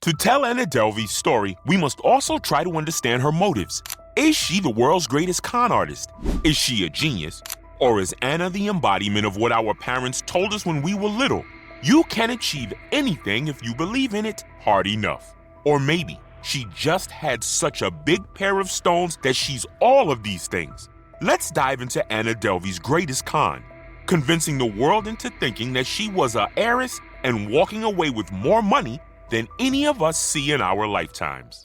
To tell Anna Delvey's story, we must also try to understand her motives. Is she the world's greatest con artist? Is she a genius? Or is Anna the embodiment of what our parents told us when we were little? You can achieve anything if you believe in it hard enough. Or maybe she just had such a big pair of stones that she's all of these things. Let's dive into Anna Delvey's greatest con, convincing the world into thinking that she was a heiress and walking away with more money than any of us see in our lifetimes.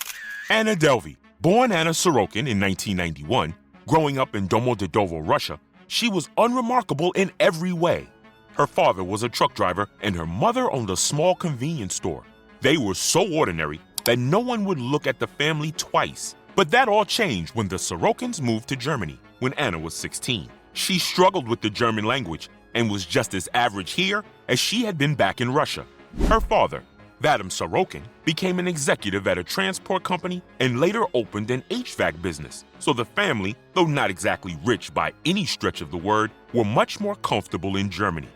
Anna Delvey, born Anna Sorokin in 1991, growing up in Domodedovo, Russia, she was unremarkable in every way. Her father was a truck driver and her mother owned a small convenience store. They were so ordinary that no one would look at the family twice. But that all changed when the Sorokins moved to Germany when Anna was 16. She struggled with the German language and was just as average here as she had been back in Russia. Her father, Vadim Sorokin, became an executive at a transport company and later opened an HVAC business. So the family, though not exactly rich by any stretch of the word, were much more comfortable in Germany.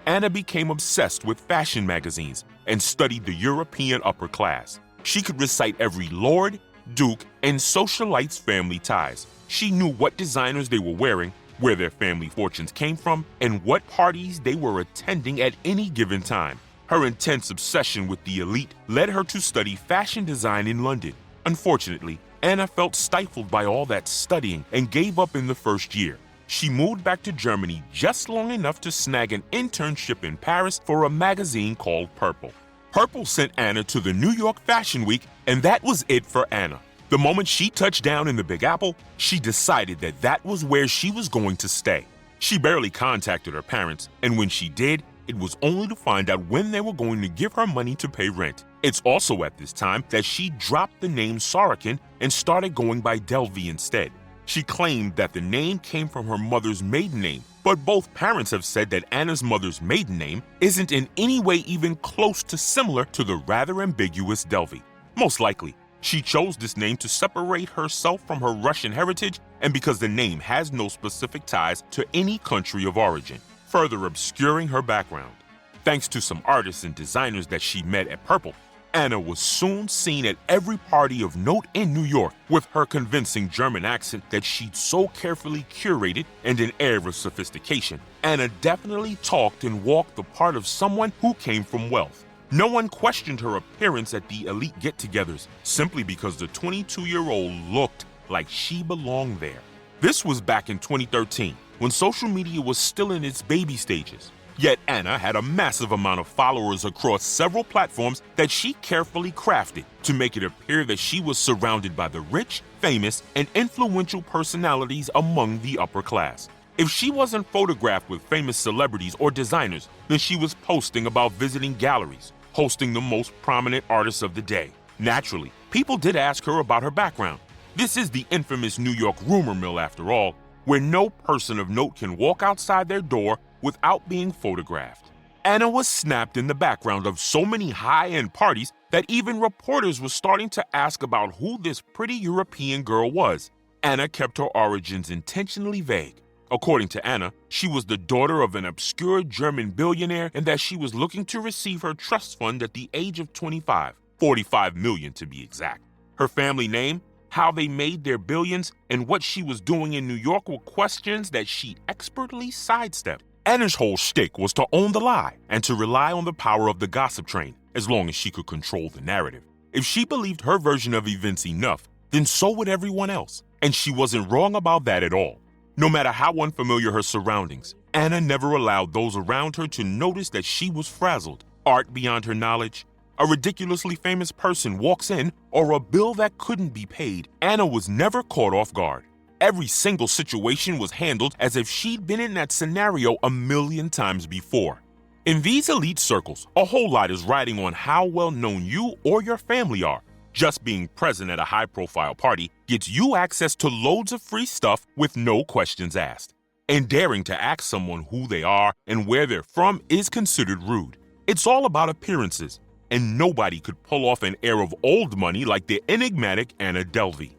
Anna became obsessed with fashion magazines and studied the European upper class. She could recite every lord, duke, and socialite's family ties. She knew what designers they were wearing, where their family fortunes came from, and what parties they were attending at any given time. Her intense obsession with the elite led her to study fashion design in London. Unfortunately, Anna felt stifled by all that studying and gave up in the first year. She moved back to Germany just long enough to snag an internship in Paris for a magazine called Purple. Purple sent Anna to the New York Fashion Week, and that was it for Anna. The moment she touched down in the Big Apple, she decided that that was where she was going to stay. She barely contacted her parents, and when she did, it was only to find out when they were going to give her money to pay rent. It's also at this time that she dropped the name Sorokin and started going by Delvey instead. She claimed that the name came from her mother's maiden name, but both parents have said that Anna's mother's maiden name isn't in any way even close to similar to the rather ambiguous Delvey. Most likely, she chose this name to separate herself from her Russian heritage and because the name has no specific ties to any country of origin, further obscuring her background. Thanks to some artists and designers that she met at Purple, Anna was soon seen at every party of note in New York with her convincing German accent that she'd so carefully curated and an air of sophistication. Anna definitely talked and walked the part of someone who came from wealth. No one questioned her appearance at the elite get-togethers simply because the 22-year-old looked like she belonged there. This was back in 2013, when social media was still in its baby stages. Yet Anna had a massive amount of followers across several platforms that she carefully crafted to make it appear that she was surrounded by the rich, famous, and influential personalities among the upper class. If she wasn't photographed with famous celebrities or designers, then she was posting about visiting galleries, hosting the most prominent artists of the day. Naturally, people did ask her about her background. This is the infamous New York rumor mill after all, where no person of note can walk outside their door without being photographed. Anna was snapped in the background of so many high-end parties that even reporters were starting to ask about who this pretty European girl was. Anna kept her origins intentionally vague. According to Anna, she was the daughter of an obscure German billionaire and that she was looking to receive her trust fund at the age of 25, 45 million to be exact. Her family name, how they made their billions, and what she was doing in New York were questions that she expertly sidestepped. Anna's whole shtick was to own the lie and to rely on the power of the gossip train, as long as she could control the narrative. If she believed her version of events enough, then so would everyone else, and she wasn't wrong about that at all. No matter how unfamiliar her surroundings, Anna never allowed those around her to notice that she was frazzled. Art beyond her knowledge, a ridiculously famous person walks in, or a bill that couldn't be paid, Anna was never caught off guard. Every single situation was handled as if she'd been in that scenario a million times before. In these elite circles, a whole lot is riding on how well known you or your family are. Just being present at a high-profile party gets you access to loads of free stuff with no questions asked. And daring to ask someone who they are and where they're from is considered rude. It's all about appearances, and nobody could pull off an air of old money like the enigmatic Anna Delvey.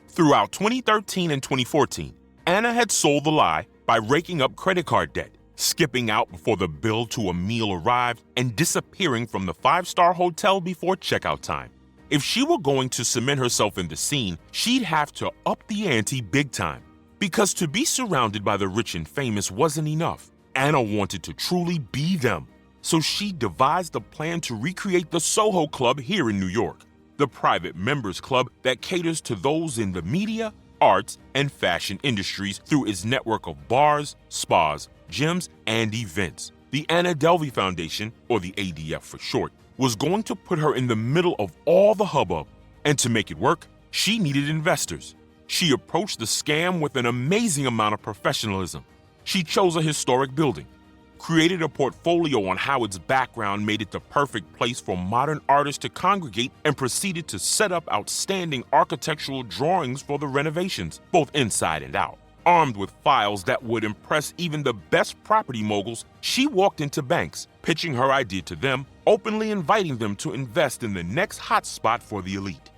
Throughout 2013 and 2014, Anna had sold the lie by raking up credit card debt, skipping out before the bill to a meal arrived, and disappearing from the five-star hotel before checkout time. If she were going to cement herself in the scene, she'd have to up the ante big time. Because to be surrounded by the rich and famous wasn't enough. Anna wanted to truly be them. So she devised a plan to recreate the Soho Club here in New York, the private members club that caters to those in the media, arts, and fashion industries through its network of bars, spas, gyms, and events. The Anna Delvey Foundation, or the ADF for short, was going to put her in the middle of all the hubbub. And to make it work, she needed investors. She approached the scam with an amazing amount of professionalism. She chose a historic building, created a portfolio on how its background made it the perfect place for modern artists to congregate, and proceeded to set up outstanding architectural drawings for the renovations, both inside and out. Armed with files that would impress even the best property moguls, she walked into banks, pitching her idea to them, openly inviting them to invest in the next hotspot for the elite.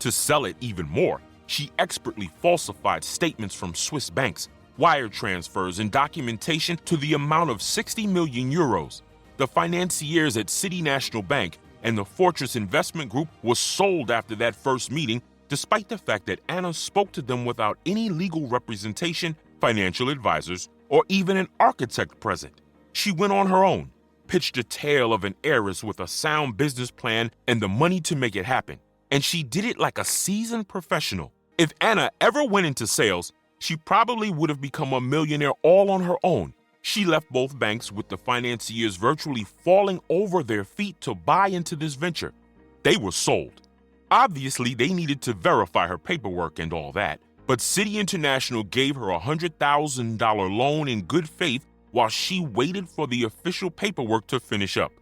To sell it even more, she expertly falsified statements from Swiss banks, wire transfers, and documentation to the amount of 60 million euros. The financiers at City National Bank and the Fortress Investment Group was sold after that first meeting, despite the fact that Anna spoke to them without any legal representation, financial advisors, or even an architect present. She went on her own, pitched a tale of an heiress with a sound business plan and the money to make it happen. And she did it like a seasoned professional. If Anna ever went into sales, she probably would have become a millionaire all on her own. She left both banks with the financiers virtually falling over their feet to buy into this venture. They were sold. Obviously, they needed to verify her paperwork and all that, but City International gave her a $100,000 loan in good faith while she waited for the official paperwork to finish up.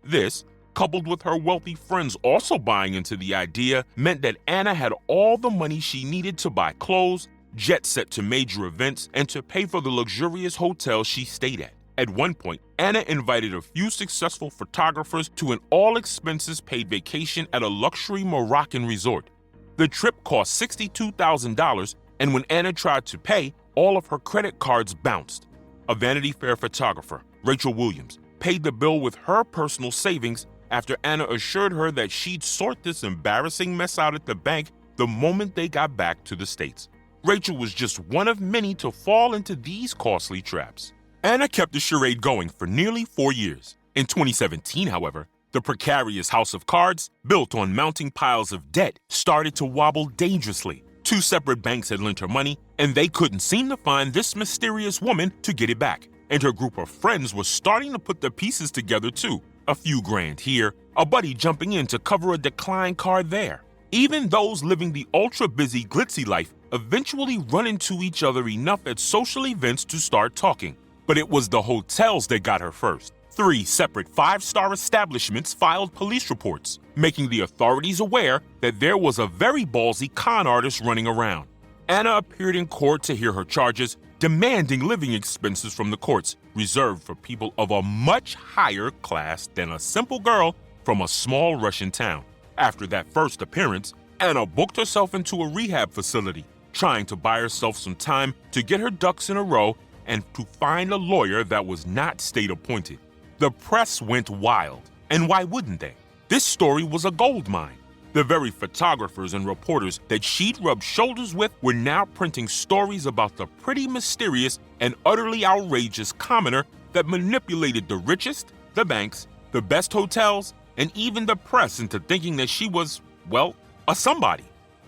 This, coupled with her wealthy friends also buying into the idea, meant that Anna had all the money she needed to buy clothes, jet set to major events, and to pay for the luxurious hotel she stayed at. At one point, Anna invited a few successful photographers to an all-expenses-paid vacation at a luxury Moroccan resort. The trip cost $62,000, and when Anna tried to pay, all of her credit cards bounced. A Vanity Fair photographer, Rachel Williams, paid the bill with her personal savings after Anna assured her that she'd sort this embarrassing mess out at the bank the moment they got back to the States. Rachel was just one of many to fall into these costly traps. Anna kept the charade going for nearly 4 years. In 2017, however, the precarious house of cards, built on mounting piles of debt, started to wobble dangerously. 2 separate banks had lent her money, and they couldn't seem to find this mysterious woman to get it back. And her group of friends was starting to put the pieces together too. A few grand here, a buddy jumping in to cover a declined card there. Even those living the ultra-busy, glitzy life eventually run into each other enough at social events to start talking. But it was the hotels that got her first. 3 separate 5-star establishments filed police reports, making the authorities aware that there was a very ballsy con artist running around. Anna appeared in court to hear her charges, demanding living expenses from the courts, reserved for people of a much higher class than a simple girl from a small Russian town. After that first appearance, Anna booked herself into a rehab facility, trying to buy herself some time to get her ducks in a row and to find a lawyer that was not state-appointed. The press went wild, and why wouldn't they? This story was a gold mine. The very photographers and reporters that she'd rubbed shoulders with were now printing stories about the pretty mysterious and utterly outrageous commoner that manipulated the richest, the banks, the best hotels, and even the press into thinking that she was, well, a somebody.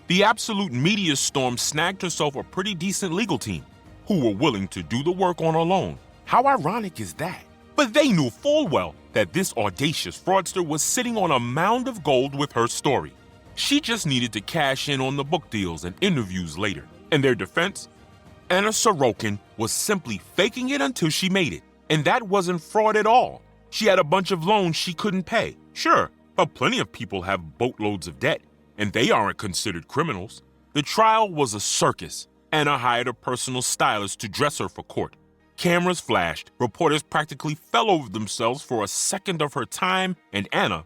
The absolute media storm snagged herself a pretty decent legal team who were willing to do the work on her loan. How ironic is that? But they knew full well that this audacious fraudster was sitting on a mound of gold with her story. She just needed to cash in on the book deals and interviews later. In their defense, Anna Sorokin was simply faking it until she made it. And that wasn't fraud at all. She had a bunch of loans she couldn't pay. Sure, but plenty of people have boatloads of debt, and they aren't considered criminals. The trial was a circus. Anna hired a personal stylist to dress her for court. Cameras flashed, reporters practically fell over themselves for a second of her time, and Anna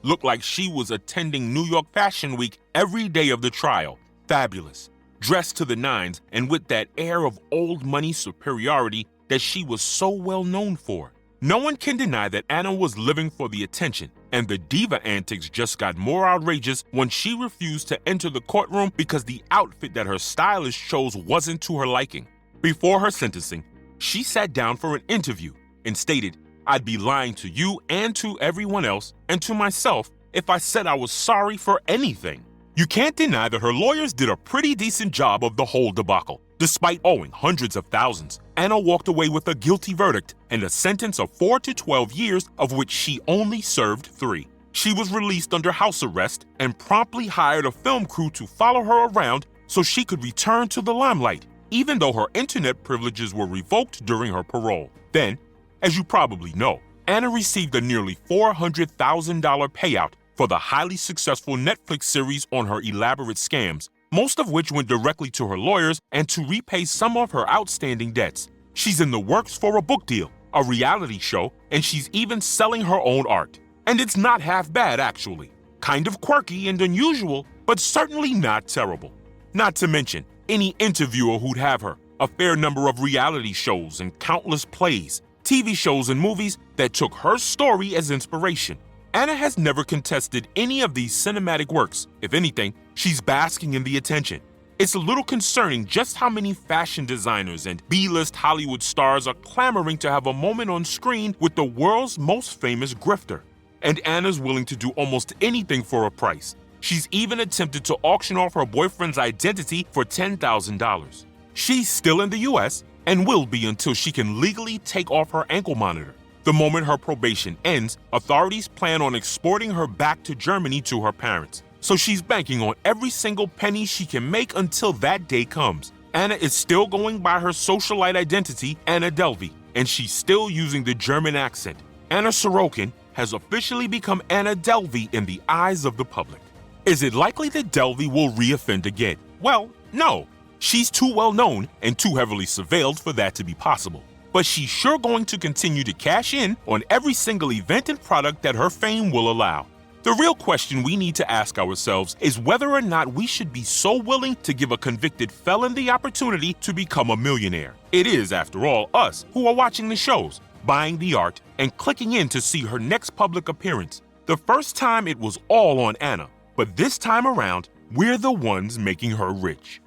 looked like she was attending New York Fashion Week every day of the trial. Fabulous, dressed to the nines, and with that air of old money superiority that she was so well known for. No one can deny that Anna was living for the attention, and the diva antics just got more outrageous when she refused to enter the courtroom because the outfit that her stylist chose wasn't to her liking. Before her sentencing, she sat down for an interview and stated, "I'd be lying to you and to everyone else and to myself if I said I was sorry for anything." You can't deny that her lawyers did a pretty decent job of the whole debacle. Despite owing hundreds of thousands, Anna walked away with a guilty verdict and a sentence of 4 to 12 years, of which she only served 3. She was released under house arrest and promptly hired a film crew to follow her around so she could return to the limelight, even though her internet privileges were revoked during her parole. Then, as you probably know, Anna received a nearly $400,000 payout for the highly successful Netflix series on her elaborate scams, most of which went directly to her lawyers and to repay some of her outstanding debts. She's in the works for a book deal, a reality show, and she's even selling her own art. And it's not half bad, actually. Kind of quirky and unusual, but certainly not terrible. Not to mention, any interviewer who'd have her, a fair number of reality shows and countless plays, TV shows and movies that took her story as inspiration. Anna has never contested any of these cinematic works. If anything, she's basking in the attention. It's a little concerning just how many fashion designers and B-list Hollywood stars are clamoring to have a moment on screen with the world's most famous grifter. And Anna's willing to do almost anything for a price. She's even attempted to auction off her boyfriend's identity for $10,000. She's still in the US and will be until she can legally take off her ankle monitor. The moment her probation ends, authorities plan on exporting her back to Germany to her parents. So she's banking on every single penny she can make until that day comes. Anna is still going by her socialite identity, Anna Delvey, and she's still using the German accent. Anna Sorokin has officially become Anna Delvey in the eyes of the public. Is it likely that Delvey will reoffend again? Well, no. She's too well known and too heavily surveilled for that to be possible. But she's sure going to continue to cash in on every single event and product that her fame will allow. The real question we need to ask ourselves is whether or not we should be so willing to give a convicted felon the opportunity to become a millionaire. It is, after all, us who are watching the shows, buying the art, and clicking in to see her next public appearance. The first time it was all on Anna, but this time around, we're the ones making her rich.